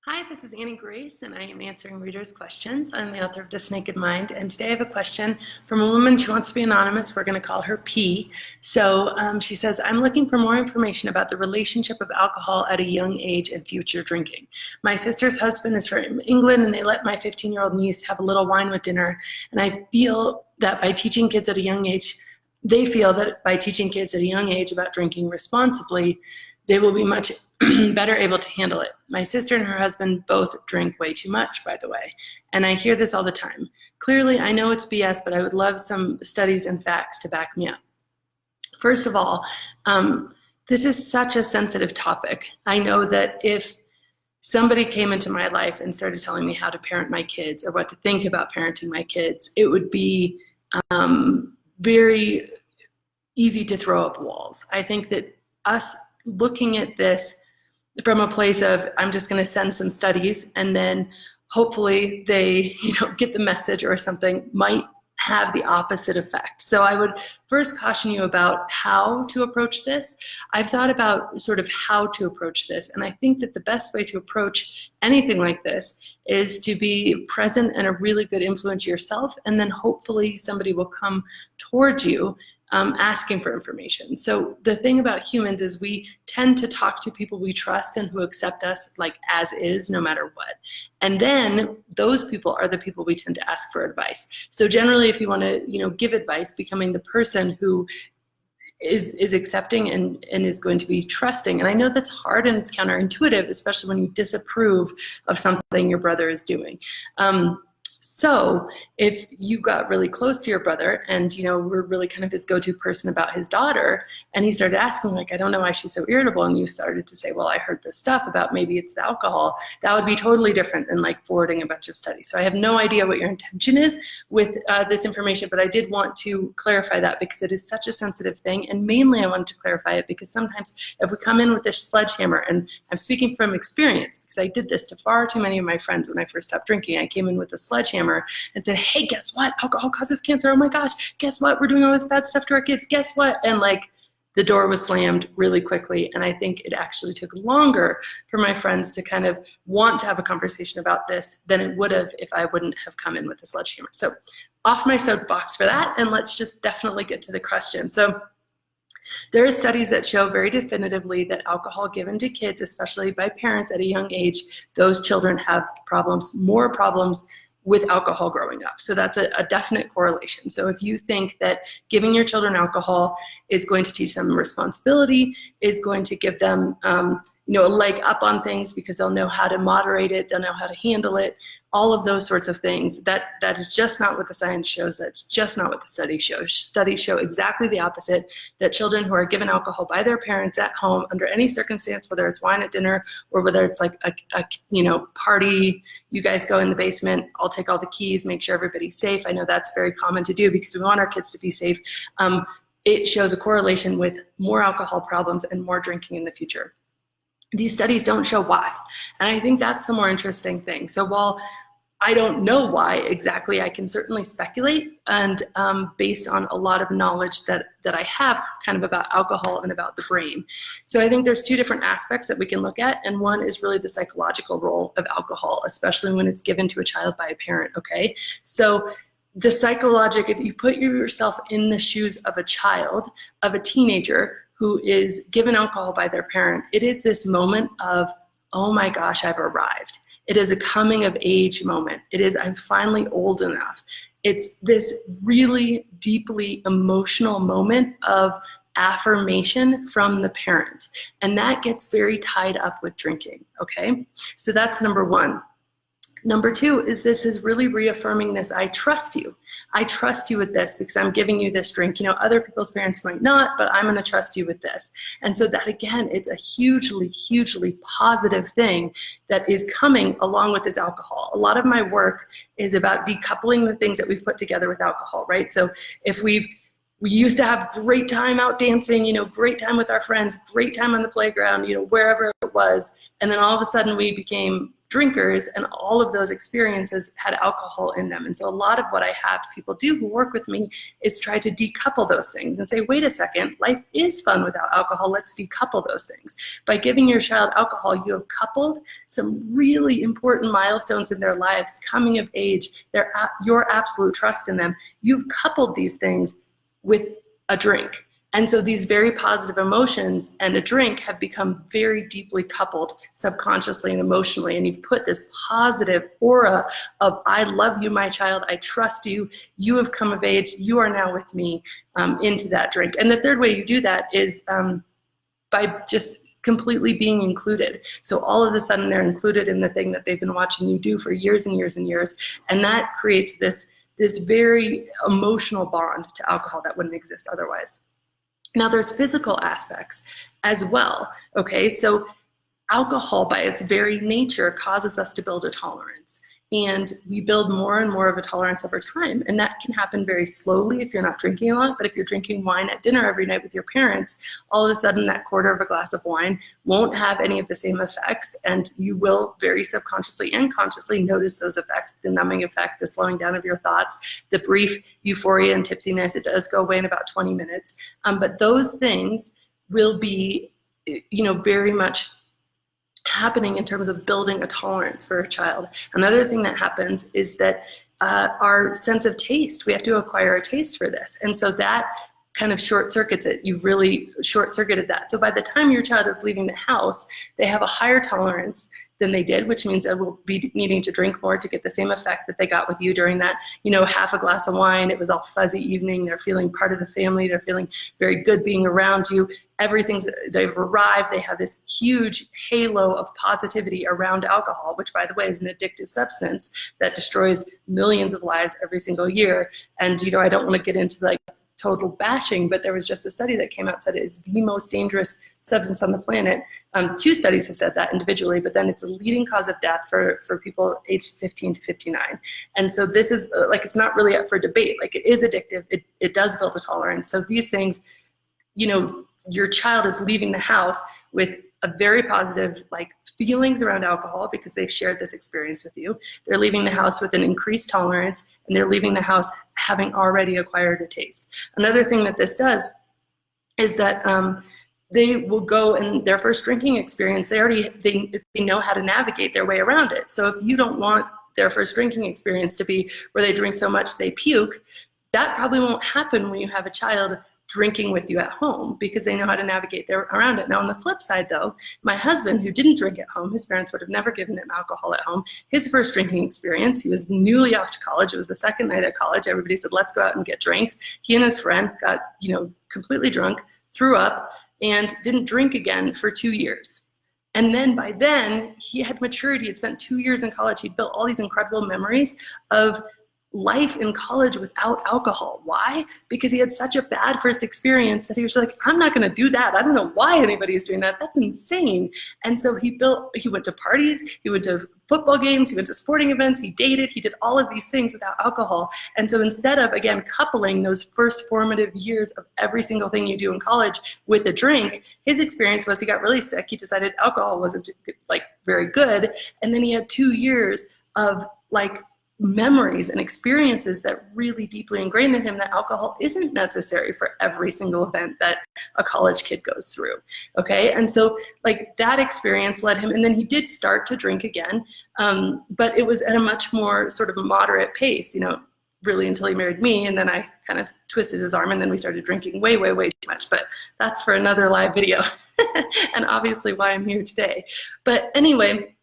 Hi, this is Annie Grace, and I am answering readers' questions. I'm the author of This Naked Mind, and today I have a question from a woman. She wants to be anonymous. We're going to call her P. So she says, I'm looking for more information about the relationship of alcohol at a young age and future drinking. My sister's husband is from England, and they let my 15-year-old niece have a little wine with dinner, and I feel that by teaching kids at a young age, they feel that by teaching kids at a young age about drinking responsibly, they will be much better able to handle it. My sister and her husband both drink way too much, by the way, and I hear this all the time. Clearly, I know it's BS, but I would love some studies and facts to back me up. First of all, this is such a sensitive topic. I know that if somebody came into my life and started telling me how to parent my kids or what to think about parenting my kids, it would be very easy to throw up walls. I think that us looking at this from a place of, I'm just going to send some studies and then hopefully they get the message or something, might have the opposite effect. So I would first caution you about how to approach this. I've thought about sort of how to approach this, and I think that the best way to approach anything like this is to be present and a really good influence yourself, and then hopefully somebody will come towards you asking for information. So the thing about humans is we tend to talk to people we trust and who accept us like as is, no matter what. And then those people are the people we tend to ask for advice. So generally, if you want to, give advice, becoming the person who is accepting and is going to be trusting. And I know that's hard and it's counterintuitive, especially when you disapprove of something your brother is doing. So if you got really close to your brother and, were really kind of his go-to person about his daughter, and he started asking, like, I don't know why she's so irritable, and you started to say, well, I heard this stuff about maybe it's the alcohol, that would be totally different than like forwarding a bunch of studies. So I have no idea what your intention is with this information, but I did want to clarify that because it is such a sensitive thing. And mainly I wanted to clarify it because sometimes if we come in with this sledgehammer, and I'm speaking from experience because I did this to far too many of my friends when I first stopped drinking. I came in with a sledgehammer and said, hey, guess what? Alcohol causes cancer. Oh my gosh, guess what? We're doing all this bad stuff to our kids. Guess what? And like the door was slammed really quickly. And I think it actually took longer for my friends to kind of want to have a conversation about this than it would have if I wouldn't have come in with the sledgehammer. So off my soapbox for that. And let's just definitely get to the question. So there are studies that show very definitively that alcohol given to kids, especially by parents at a young age, those children have more problems with alcohol growing up. So that's a definite correlation. So if you think that giving your children alcohol is going to teach them responsibility, is going to give them a leg up on things because they'll know how to moderate it, they'll know how to handle it, all of those sorts of things, that is just not what the science shows. That's just not what the studies show. Studies show exactly the opposite, that children who are given alcohol by their parents at home under any circumstance, whether it's wine at dinner or whether it's like a party, you guys go in the basement, I'll take all the keys, make sure everybody's safe. I know that's very common to do because we want our kids to be safe. It shows a correlation with more alcohol problems and more drinking in the future. These studies don't show why. And I think that's the more interesting thing. So while I don't know why exactly, I can certainly speculate, and based on a lot of knowledge that I have kind of about alcohol and about the brain. So I think there's two different aspects that we can look at, and one is really the psychological role of alcohol, especially when it's given to a child by a parent, okay? So the psychological, if you put yourself in the shoes of a child, of a teenager, who is given alcohol by their parent, it is this moment of, oh my gosh, I've arrived. It is a coming of age moment. It is, I'm finally old enough. It's this really deeply emotional moment of affirmation from the parent. And that gets very tied up with drinking, okay? So that's number one. Number two is this is really reaffirming this, I trust you. I trust you with this because I'm giving you this drink. Other people's parents might not, but I'm gonna trust you with this. And so that, again, it's a hugely, hugely positive thing that is coming along with this alcohol. A lot of my work is about decoupling the things that we've put together with alcohol, right? So if we used to have great time out dancing, great time with our friends, great time on the playground, wherever it was. And then all of a sudden we became drinkers, and all of those experiences had alcohol in them. And so a lot of what I have people do who work with me is try to decouple those things and say, wait a second, life is fun without alcohol. Let's decouple those things. By giving your child alcohol, you have coupled some really important milestones in their lives, coming of age, your absolute trust in them. You've coupled these things with a drink. And so these very positive emotions and a drink have become very deeply coupled subconsciously and emotionally. And you've put this positive aura of, I love you, my child, I trust you, you have come of age, you are now with me, into that drink. And the third way you do that is by just completely being included. So all of a sudden they're included in the thing that they've been watching you do for years and years and years. And that creates this very emotional bond to alcohol that wouldn't exist otherwise. Now there's physical aspects as well, okay? So alcohol by its very nature causes us to build a tolerance. And we build more and more of a tolerance over time. And that can happen very slowly if you're not drinking a lot. But if you're drinking wine at dinner every night with your parents, all of a sudden that quarter of a glass of wine won't have any of the same effects. And you will very subconsciously and consciously notice those effects, the numbing effect, the slowing down of your thoughts, the brief euphoria and tipsiness. It does go away in about 20 minutes. But those things will be, very much happening in terms of building a tolerance for a child. Another thing that happens is that our sense of taste, we have to acquire a taste for this. And so that kind of short circuits it. You've really short circuited that. So by the time your child is leaving the house, they have a higher tolerance than they did, which means they will be needing to drink more to get the same effect that they got with you during that, half a glass of wine. It was all fuzzy evening. They're feeling part of the family. They're feeling very good being around you. They've arrived. They have this huge halo of positivity around alcohol, which by the way is an addictive substance that destroys millions of lives every single year. And I don't want to get into total bashing, but there was just a study that came out said it is the most dangerous substance on the planet. 2 studies have said that individually, but then it's a leading cause of death for people aged 15 to 59. And so this is it's not really up for debate. It is addictive. It does build a tolerance. So these things, your child is leaving the house with a very positive feelings around alcohol because they've shared this experience with you. They're leaving the house with an increased tolerance, and they're leaving the house having already acquired a taste. Another thing that this does is that they will go in their first drinking experience, they know how to navigate their way around it. So if you don't want their first drinking experience to be where they drink so much they puke, that probably won't happen when you have a child drinking with you at home because they know how to navigate around it. Now on the flip side though, my husband who didn't drink at home, his parents would have never given him alcohol at home. His first drinking experience, he was newly off to college. It was the second night at college. Everybody said, let's go out and get drinks. He and his friend got, completely drunk, threw up, and didn't drink again for 2 years. And then by then he had maturity. He'd spent 2 years in college. He'd built all these incredible memories of life in college without alcohol. Why? Because he had such a bad first experience that he was like, I'm not going to do that. I don't know why anybody is doing that. That's insane. And so he went to parties, he went to football games, he went to sporting events, he dated, he did all of these things without alcohol. And so instead of, again, coupling those first formative years of every single thing you do in college with a drink, his experience was he got really sick. He decided alcohol wasn't very good. And then he had 2 years of memories and experiences that really deeply ingrained in him that alcohol isn't necessary for every single event that a college kid goes through. Okay, and so that experience led him, and then he did start to drink again, but it was at a much more sort of moderate pace, really until he married me, and then I kind of twisted his arm, and then we started drinking way, way, way too much, but that's for another live video, and obviously why I'm here today. But anyway,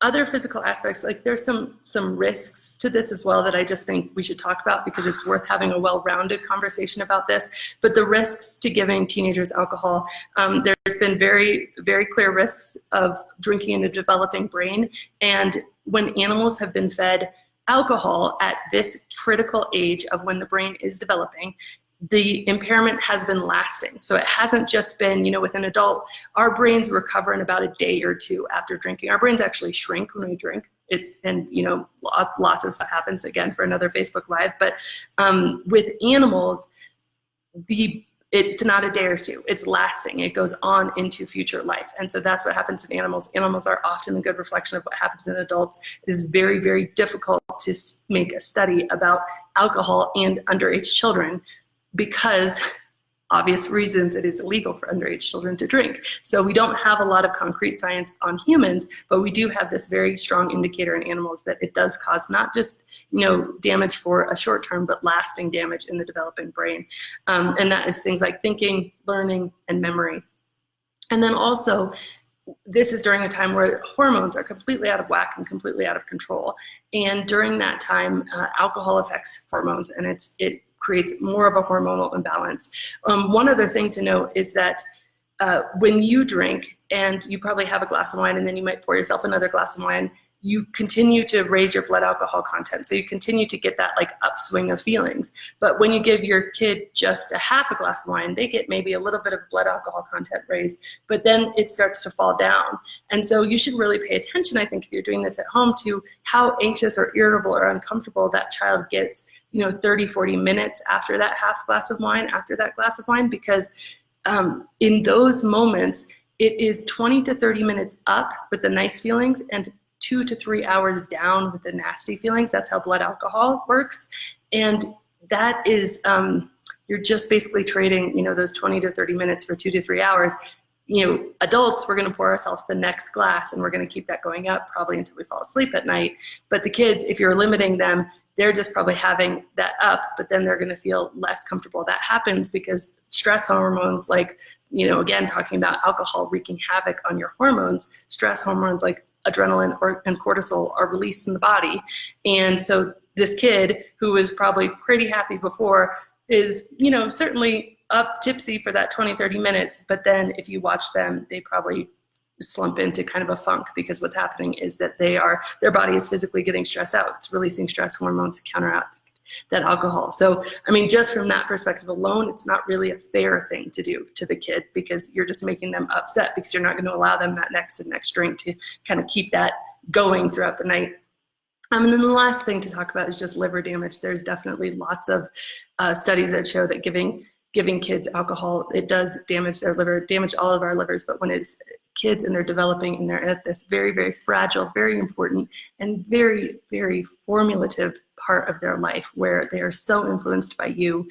other physical aspects, there's some risks to this as well that I just think we should talk about because it's worth having a well-rounded conversation about this. But the risks to giving teenagers alcohol, there's been very, very clear risks of drinking in a developing brain. And when animals have been fed alcohol at this critical age of when the brain is developing, the impairment has been lasting. So it hasn't just been, with an adult, our brains recover in about a day or 2 after drinking. Our brains actually shrink when we drink. Lots of stuff happens, again, for another Facebook Live. But with animals, the it's not a day or two. It's lasting. It goes on into future life. And so that's what happens in animals. Animals are often a good reflection of what happens in adults. It is very, very difficult to make a study about alcohol and underage children because obvious reasons it is illegal for underage children to drink. So we don't have a lot of concrete science on humans, but we do have this very strong indicator in animals that it does cause not just, damage for a short term, but lasting damage in the developing brain. And that is things like thinking, learning, and memory. And then also, this is during a time where hormones are completely out of whack and completely out of control. And during that time, alcohol affects hormones, and it creates more of a hormonal imbalance. One other thing to note is that when you drink and you probably have a glass of wine and then you might pour yourself another glass of wine, you continue to raise your blood alcohol content. So you continue to get that like upswing of feelings. But when you give your kid just a half a glass of wine, they get maybe a little bit of blood alcohol content raised, but then it starts to fall down. And so you should really pay attention, I think, if you're doing this at home, to how anxious or irritable or uncomfortable that child gets 30, 40 minutes after that half glass of wine, after that glass of wine, because in those moments, it is 20 to 30 minutes up with the nice feelings and 2 to 3 hours down with the nasty feelings. That's how blood alcohol works. And that is, you're just basically trading, those 20 to 30 minutes for 2 to 3 hours. Adults, we're going to pour ourselves the next glass and we're going to keep that going up probably until we fall asleep at night. But the kids, if you're limiting them, they're just probably having that up, but then they're going to feel less comfortable. That happens because stress hormones, like, again, talking about alcohol wreaking havoc on your hormones, stress hormones like adrenaline and cortisol are released in the body. And so this kid who was probably pretty happy before is, certainly up tipsy for that 20, 30 minutes. But then if you watch them, they probably slump into kind of a funk, because what's happening is that their body is physically getting stressed out. It's releasing stress hormones to counteract that alcohol. So, just from that perspective alone, it's not really a fair thing to do to the kid, because you're just making them upset because you're not going to allow them that next drink to kind of keep that going throughout the night. And then the last thing to talk about is just liver damage. There's definitely lots of studies that show that giving kids alcohol, it does damage their liver, damage all of our livers. But when it's kids and they're developing and they're at this very, very fragile, very important, and very, very formulative part of their life where they are so influenced by you,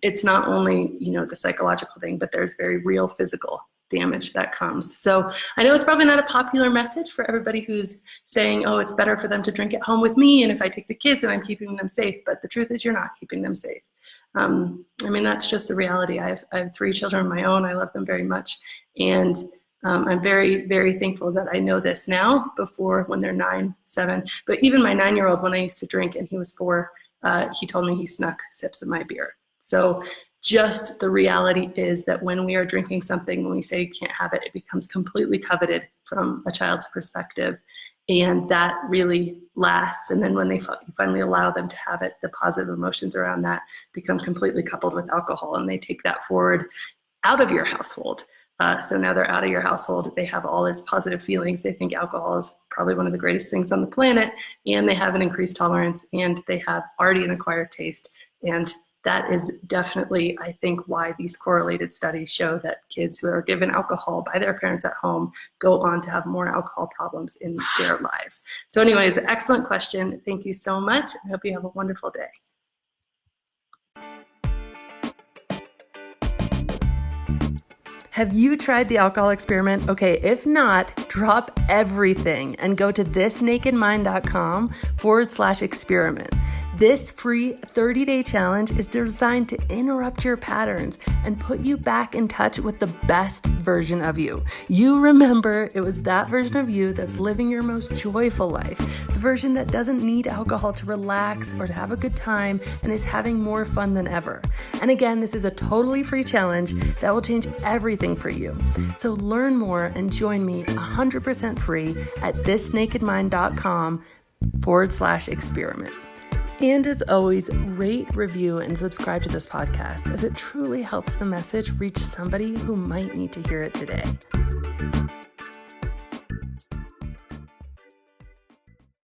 it's not only, the psychological thing, but there's very real physical damage that comes. So I know it's probably not a popular message for everybody who's saying, oh, it's better for them to drink at home with me, and if I take the kids and I'm keeping them safe. But the truth is, you're not keeping them safe. That's just the reality. I have 3 children of my own. I love them very much. And I'm very, very thankful that I know this now, before when they're 9, 7. But even my 9-year-old, when I used to drink and he was 4, he told me he snuck sips of my beer. So just the reality is that when we are drinking something, when we say you can't have it, it becomes completely coveted from a child's perspective. And that really lasts. And then when you finally allow them to have it, the positive emotions around that become completely coupled with alcohol, and they take that forward out of your household. So now they're out of your household. They have all its positive feelings. They think alcohol is probably one of the greatest things on the planet, and they have an increased tolerance, and they have already an acquired taste. And that is definitely, I think, why these correlated studies show that kids who are given alcohol by their parents at home go on to have more alcohol problems in their lives. So anyways, excellent question. Thank you so much. I hope you have a wonderful day. Have you tried the alcohol experiment? Okay, if not, drop everything and go to thisnakedmind.com/experiment. This free 30-day challenge is designed to interrupt your patterns and put you back in touch with the best version of you. You remember it was that version of you that's living your most joyful life, the version that doesn't need alcohol to relax or to have a good time and is having more fun than ever. And again, this is a totally free challenge that will change everything for you. So learn more and join me 100% free at thisnakedmind.com/experiment. And as always, rate, review, and subscribe to this podcast, as it truly helps the message reach somebody who might need to hear it today.